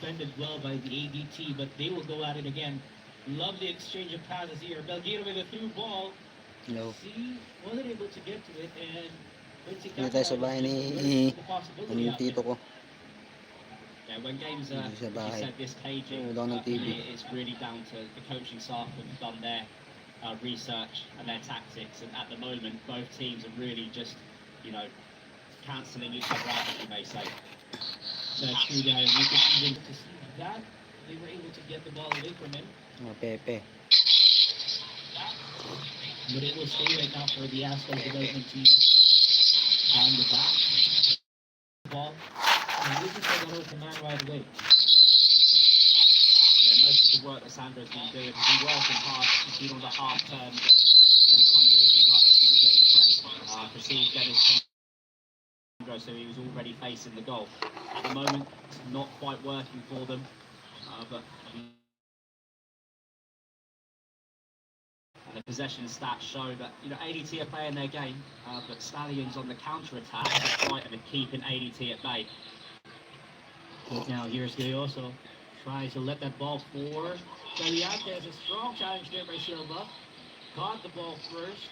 defended well by the ADT, but they will go at it again. Lovely exchange of passes here. Belgiro with a through ball. Hello. See, wasn't able to get to it, and Quincy Dito tayo sa Capra was bahay just ni alerted to the ano possibility yung out tito there. ko. Yeah, when games are, Dito sa as you bahay. said, this caging, Nanonood ako ng for TV. me, it's really down to the coaching staff who've done their research and their tactics. And at the moment, both teams are really just, you know, cancelling each other out, as you may say. That's true, there. We could even to see that they were able to get the ball away from him, Pepe. but it will stay right now for the Astros development team down the back. Ball, and this is the open man right away. Yeah, most of the work that Sandro's been doing, he's been working hard. He's been on the half turn, but every time he opens up, he's getting pressed. To see Dennis Sandro, so he was already facing the goal. At the moment, it's not quite working for them, but and the possession stats show that, you know, ADT are playing their game, but Stallions on the counter attack are fighting and keeping ADT at bay. Now here's Gayoso, tries to let that ball forward. Galeante has a strong challenge there by Silva. Got the ball first.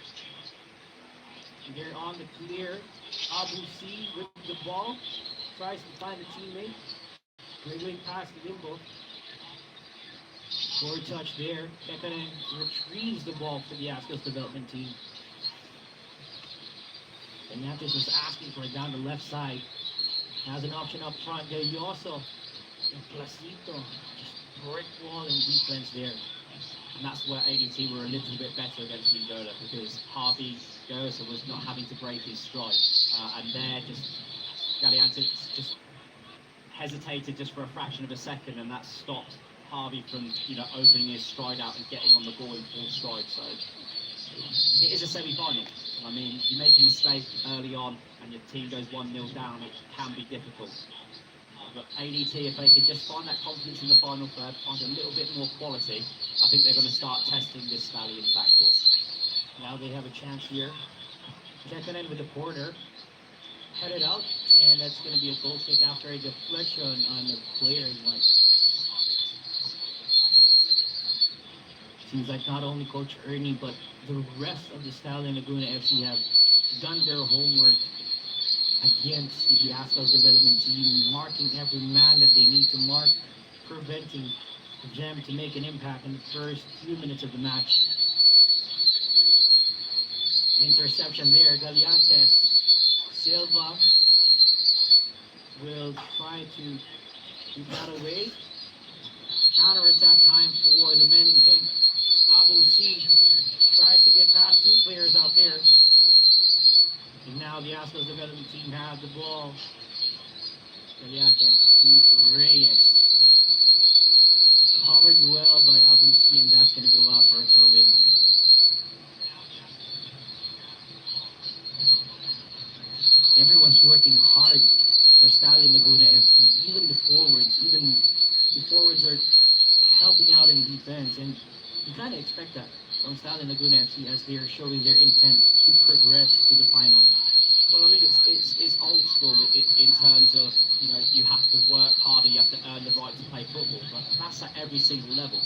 And they're on the clear. Abu C with the ball. Tries to find a teammate. Great past the limbo. Forward touch there. Kekkonen retrieves the ball for the Astros development team. And Nantes was asking for it down the left side. Has an option up front. Gayoso and Placito. Just brick wall and defense there. And that's where ADT were a little bit better against Mingola, because Harvey Gayoso was not having to break his stride. And there, just Galeante just hesitated just for a fraction of a second, and that stopped Harvey from, you know, opening his stride out and getting on the ball in full stride. So it is a semi-final. I mean, you make a mistake early on and your team goes 1-0 down, it can be difficult. But ADT, if they can just find that confidence in the final third, find a little bit more quality, I think they're going to start testing this Stallions backcourt. Now they have a chance here. Checking in with the corner. Headed out, and that's going to be a goal kick after a deflection on the player. Seems like not only Coach Ernie, but the rest of the Stallion Laguna FC have done their homework against the Astros development team, marking every man that they need to mark, preventing them to make an impact in the first few minutes of the match. Interception there, Galeantes. Silva will try to keep that away. Counter-attack time for the men in pink. Abu C tries to get past two players out there. And now the Astros development team have the ball. Galeantes to Reyes. Covered well by Abu C, and that's going to go out for a throw-in. Everyone's working hard for Stallion Laguna FC. Even the forwards are helping out in defense, and you kind of expect that from Stallion Laguna FC as they are showing their intent to progress to the final. Well, I mean, it's old school in terms of, you know, you have to work harder, you have to earn the right to play football, but that's at every single level.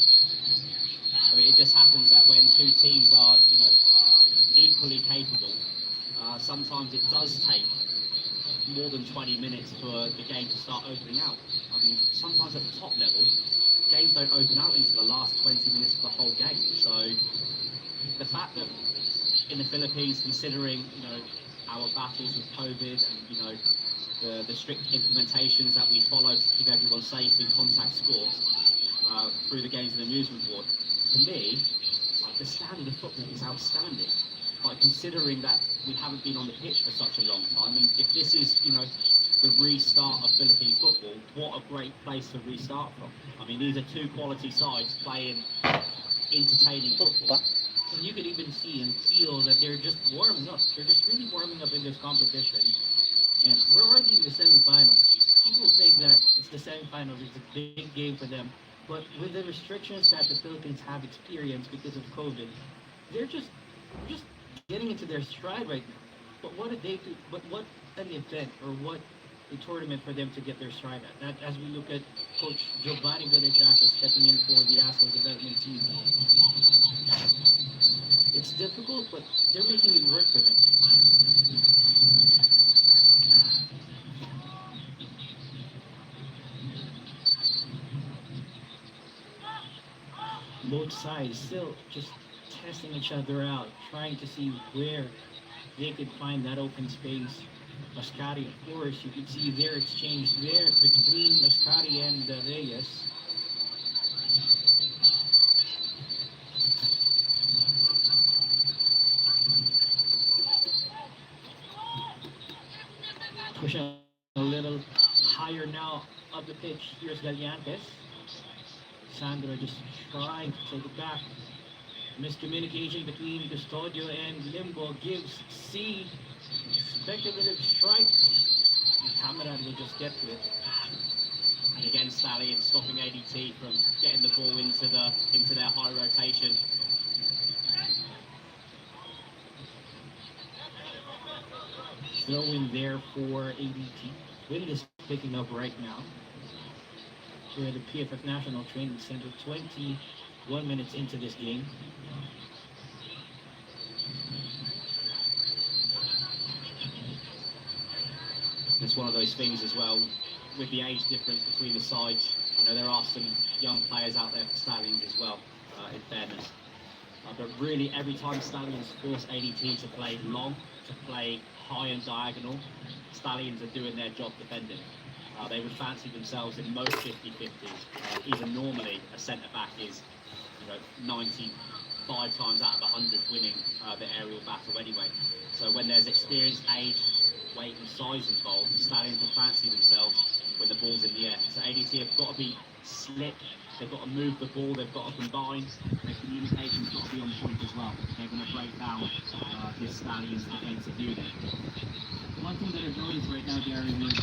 I mean, it just happens that when two teams are, you know, equally capable, sometimes it does take more than 20 minutes for the game to start opening out. I mean, sometimes at the top level, games don't open out into the last 20 minutes of the whole game. So the fact that in the Philippines, considering, you know, our battles with COVID and, you know, the strict implementations that we follow to keep everyone safe in contact sports through the games and amusement board, to me, the standard of football is outstanding. Like, considering that we haven't been on the pitch for such a long time, and if this is, you know, the restart of Philippine football, what a great place to restart from. I mean, these are two quality sides playing entertaining football. And you could even see and feel that they're just warming up. They're just really warming up in this competition. And we're already in the semifinals. People think that it's the semifinals, it's a big game for them. But with the restrictions that the Philippines have experienced because of COVID, they're just getting into their stride right now. But what did they do? But what an event, or what a tournament for them to get their stride at. That as we look at Coach Giovanni Villagraca stepping in for the Astros development team, it's difficult, but they're making it work for them. Both sides still just testing each other out, trying to see where they could find that open space. Ascari, of course, you could see their exchange there between Ascari and Reyes. Pushing a little higher now up the pitch. Here's Galliantes. Sandra just trying to take it back. Miscommunication between Custodio and Limbo gives C speculative strike. The camera will just get to it. And again, Stallion stopping ADT from getting the ball into their high rotation. Throw in there for ADT. Wind is picking up right now. We're at the PFF National Training Center, 21 minutes into this game. It's one of those things as well, with the age difference between the sides. You know, there are some young players out there for Stallions as well, in fairness. But really, every time Stallions force ADT to play long, to play high and diagonal, Stallions are doing their job defending. They would fancy themselves in most 50-50s. Even normally, a centre-back is 95 times out of 100 winning the aerial battle anyway. So when there's experience, age, weight and size involved, Stallions will fancy themselves when the ball's in the air. So ADT have got to be slick, they've got to move the ball, they've got to combine, their communication's got to be on point as well. They're going to break down this Stallions defensive unit. One thing that I've noticed right now, Gary, with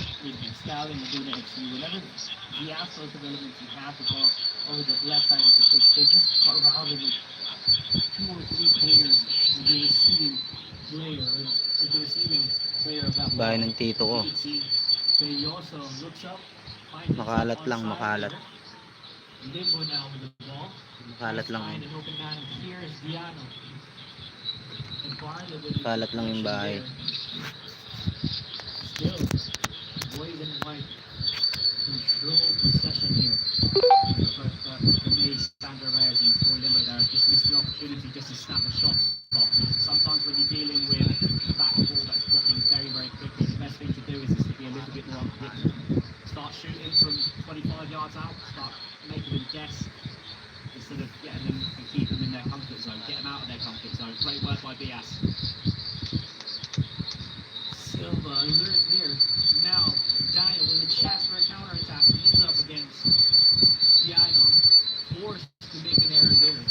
Stallion and Laguna FC, whenever the Astros development team have the ball over the left side of the pitch, they just surround it with 2 or 3 players and the receiving player, or the receiving player of that ball. Bahay ng tito ko. You can see Peyoso looks up, finds Makalat himself lang, onside makalat. there. Limbo now with the ball. Makalat lang. Find an open man. Here's Diano. And Barney with the Makalat lang yung bahay. Still, boys in white control possession here. But for me, Sandra Reyes and Troy Limbo there just missed the opportunity just to snap a shot off. Sometimes when you're dealing with a back ball that's blocking very, very quickly, the best thing to do is just to be a little bit more unpredictable. Start shooting from 25 yards out, start making them guess instead of getting them and keep them in their comfort zone, get them out of their comfort zone. Great work by Bias. Silva alert here. Now, Daniel with a chance for a counter-attack. He's up against Diano. Forced to make an error there.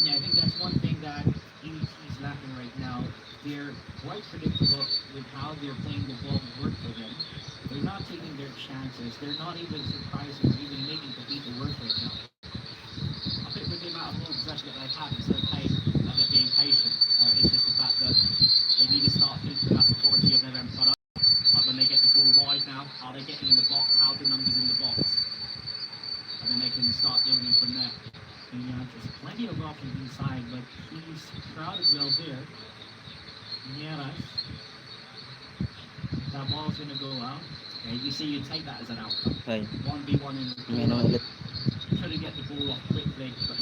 Yeah, I think that's one thing that ADT is lacking right now. They're quite predictable with how they're playing the ball work for them. They're not taking their chances. They're not even surprising or even making the people work right now. I think with the amount of ball possession that they've had, instead of playing, they're being patient. It's just the fact that they need to start thinking about the quality of their end product. Like when they get the ball wide now, are they getting in the box? How are the numbers in the box? And then they can start building from there. And yeah, there's plenty of options inside, but he's crowded well there. Nieras. That ball's going to go out. Okay, you see, you take that as an outcome. Ay, 1v1 in the may naman ulit. try to get the ball off quickly, but